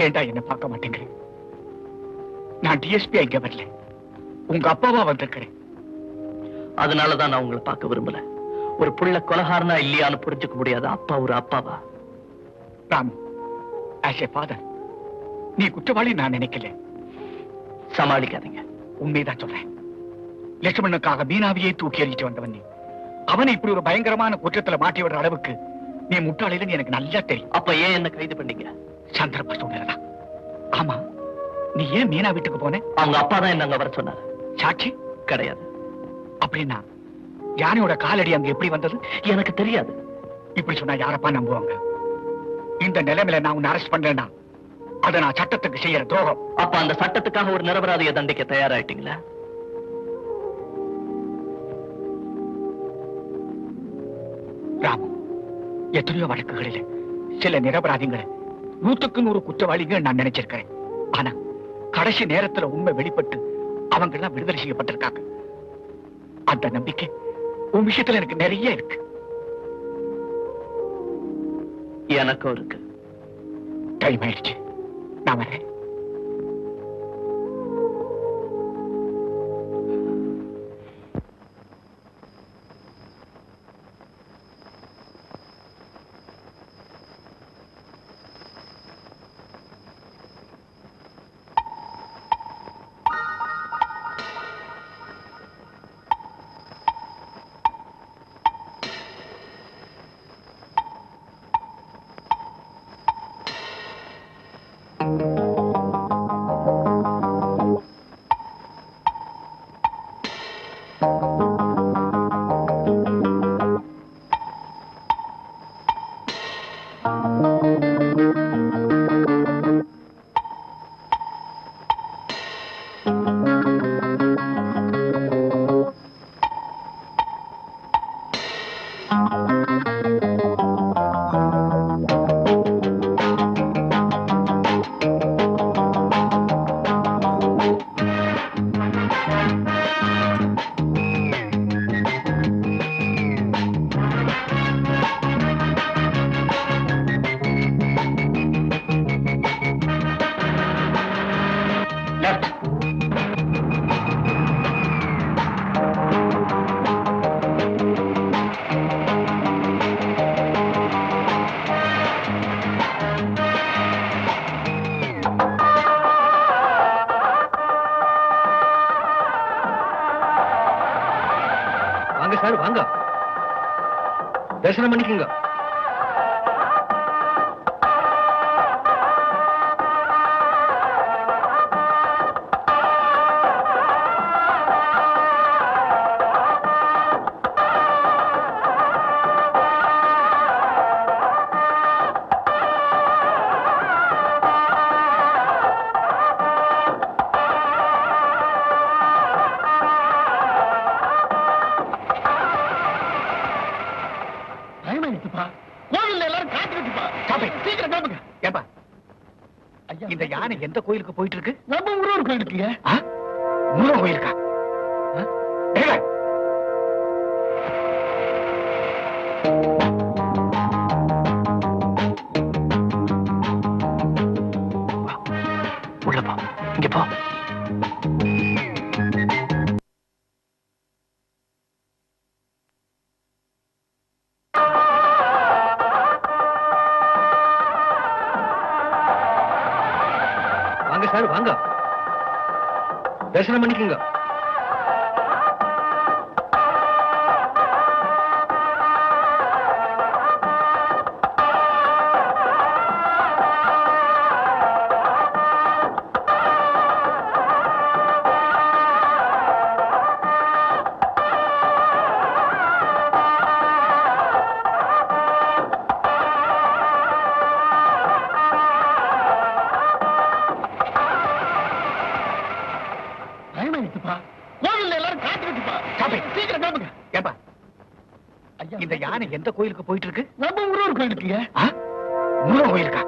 ஏண்டா என்ன பார்க்க மாட்டேங்கிறேன்? நான் டிஎஸ்பி இங்க வரல, உங்க அப்பாவா வந்திருக்கிறேன். அதனாலதான் நான் உங்களை பார்க்க விரும்பல. ஒரு புள்ள கொலகாரனா இல்லையான்னு புரிஞ்சுக்க முடியாத அப்பா ஒரு அப்பாவா? ராமு, ஆஸ் ஏ ஃபாதர் நீ குற்றவாளி நான் நினைக்கல. சமாளிக்காதீங்க. உண்மைதான் சொல்றேன். லட்சுமணனுக்காக மீனாவியை தூக்கி எறிஞ்சிட்டு வந்தவன் நீ. அவனை இப்படி ஒரு பயங்கரமான குற்றத்துல மாட்டி விடுற அளவுக்கு நீ முட்டாளின்னு எனக்கு நல்லா தெரியும். அப்ப ஏன் என்ன கைது பண்ணீங்க? சந்தர்ப்ப சூழ்நிலை. ஆமா, நீ ஏன் மீனா வீட்டுக்கு போன? அவங்க அப்பா தான் என்ன அங்க வர சொன்னாரு. சாட்சி கிடையாது. அப்படின்னா யானையோட காலடி அங்க எப்படி வந்தது? எனக்கு தெரியாது. இப்படி சொன்னா யாரப்பா நம்புவாங்க? இந்த நிலைமையில நான் உன்னை அரெஸ்ட் பண்றேன்னா அதை நான் சட்டத்துக்கு செய்யற துரோகம். அப்ப அந்த சட்டத்துக்காக ஒரு நிரபராதியை தண்டிக்க தயாராயிட்டீங்களா? ராமு, எத்தனையோ வழக்குகளில் சில நிரபராதிகளை 100க்கு 100 குற்றவாளிகள் நான் நினைச்சிருக்கிறேன். ஆனா கடைசி நேரத்துல உண்மை வெளிப்பட்டு அவங்க எல்லாம் விடுதலை செய்யப்பட்டிருக்காங்க. அந்த நம்பிக்கை உன் விஷயத்துல எனக்கு நிறைய இருக்கு. எனக்கும் இருக்கு. டைம் ஆயிடுச்சு, நான் வரேன். வாங்க, தரிசனம் பண்ணிக்கோங்க. இந்த யானை எந்த கோயிலுக்கு போயிட்டு இருக்கு? நம்ம முருகர் கோயிலுக்குங்க. முருகன் கோயிலுக்கா? உள்ள போ, இங்க போ. சார் வாங்க, தரிசனம் பண்ணிக்கோங்க. இந்த யானை எந்த கோயிலுக்கு போயிட்டு இருக்கு? நம்ம முருகர் கோயிலுக்குங்க. முருகன் கோயிலுக்கா?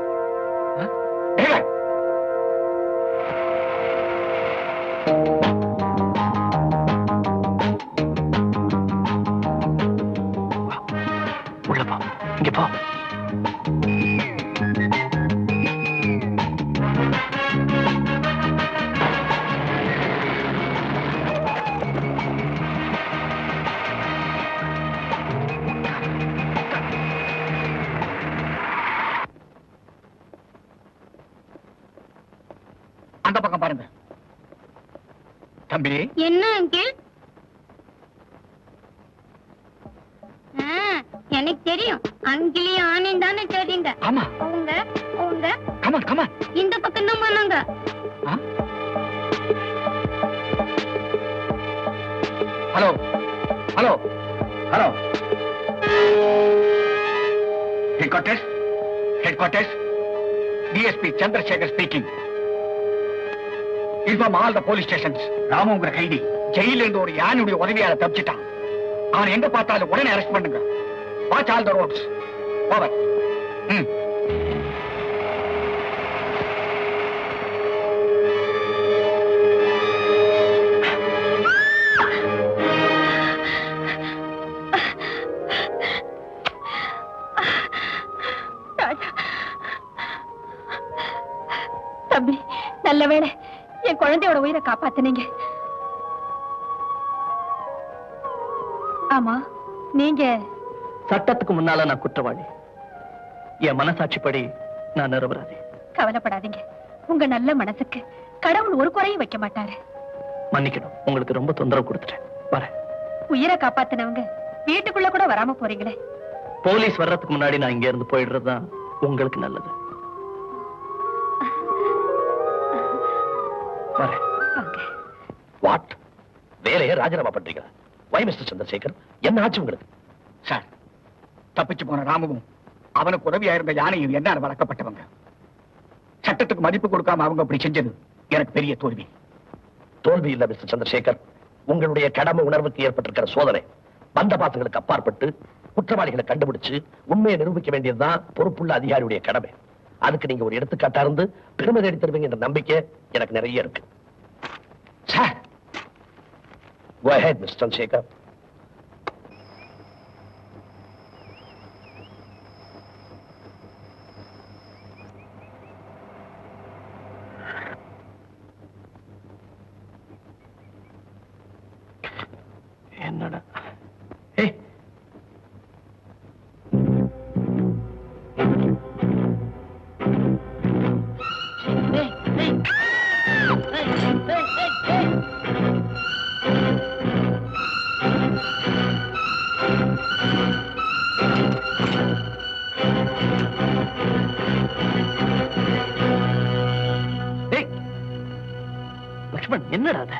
உள்ள போ, இங்க போ. தம்பி. என்ன அங்கிள்? எனக்கு தெரியும், அங்கிளையும் ஆனேன் தானே தெரியுங்க. ஆமா. அவங்க அவங்க கமான் கமான். இந்த பக்கம் தான் போனாங்க. Hello hello hello. Headquarters headquarters. DSP Chandrasekhar speaking. Inform all the police stations. ராமுங்கிற கைதி ஜெயில இருந்து ஒரு யானையுடைய உதவியால தப்பிச்சிட்டான். அவன் எங்க பார்த்தாலும் உடனே அரெஸ்ட் பண்ணுங்க. Watch all the roads. Over. தம்பி, நல்ல வேளை என் குழந்தையோட உயிரை காப்பாத்துனீங்க. ஆமா, நீங்க சட்டத்துக்கு முன்னால நான் குற்றவாளி, என் மனசாட்சிப்படி நான் நிரபராதி. கவலைப்படாதீங்க, உங்க நல்ல மனசுக்கு கடவுள் ஒரு குறையும் வைக்க மாட்டாரு. மன்னிக்கணும், உங்களுக்கு ரொம்ப தொந்தரவு கொடுத்துட்டேன். வரேன். உயிரை காப்பாத்தினவங்க வீட்டுக்குள்ள கூட வராம போறீங்களே. போலீஸ் வர்றதுக்கு முன்னாடி நான் இங்க இருந்து போயிடுறதுதான் உங்களுக்கு நல்லது. வரேன். வாட் வேலையை ராஜினாமா பண்றீங்க? வை மிஸ்டர் சந்திரசேகர், என்ன ஆச்சு உங்களுக்கு? சார், தப்பிச்சு போன ராமுவும் அவனுக்கு உதவியா இருந்த யானையும் என்ன வளர்க்கப்பட்டவங்க. சட்டத்துக்கு மதிப்பு கொடுக்காம அவங்க அப்படி செஞ்சது எனக்கு பெரிய தோல்வி. தோல்வி இல்ல மிஸ்டர் சந்திரசேகர், உங்களுடைய கடமை உணர்வுக்கு ஏற்பட்டிருக்கிற சோதனை. பந்த பாசங்களுக்கு அப்பாற்பட்டு குற்றவாளிகளை கண்டுபிடிச்சு உண்மையை நிரூபிக்க வேண்டியதுதான் பொறுப்புள்ள அதிகாரியுடைய கடமை. அதுக்கு நீங்க ஒரு எடுத்துக்காட்டா இருந்து பெருமை தேடி தருவீங்க என்ற நம்பிக்கை எனக்கு நிறைய இருக்கு. Sir, go ahead, Mr. Chandrasekhar. என்னடா? ஏய், லக்ஷ்மண், என்னடா அது?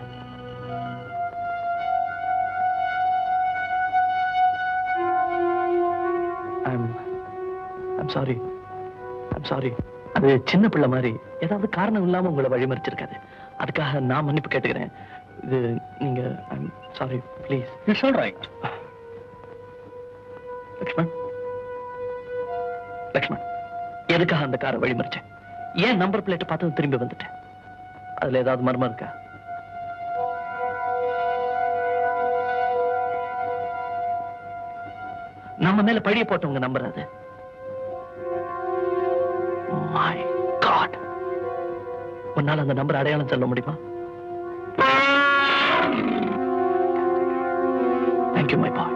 I'm sorry. அது சின்ன பிள்ளை மாதிரி ஏதாவது காரணம் இல்லாம உங்களை வழிமறிச்சிருக்காது. அதுக்காக நான் மன்னிப்பு கேட்டுக்கிறேன். இது நீங்க I'm sorry, please. It's all right. Lakshman, எதுக்காக அந்த காரை வழிமறிச்சேன்? ஏன் நம்பர் பிளேட் பார்த்து திரும்பி வந்துட்டேன்? அதுல ஏதாவது மர்மம் இருக்கா? நம்ம மேல பழிய போட்டவங்க நம்புறாது. My God. உன்னால அந்த நம்பர் அடையாளம் சொல்ல முடியுமா? Thank you, my boy.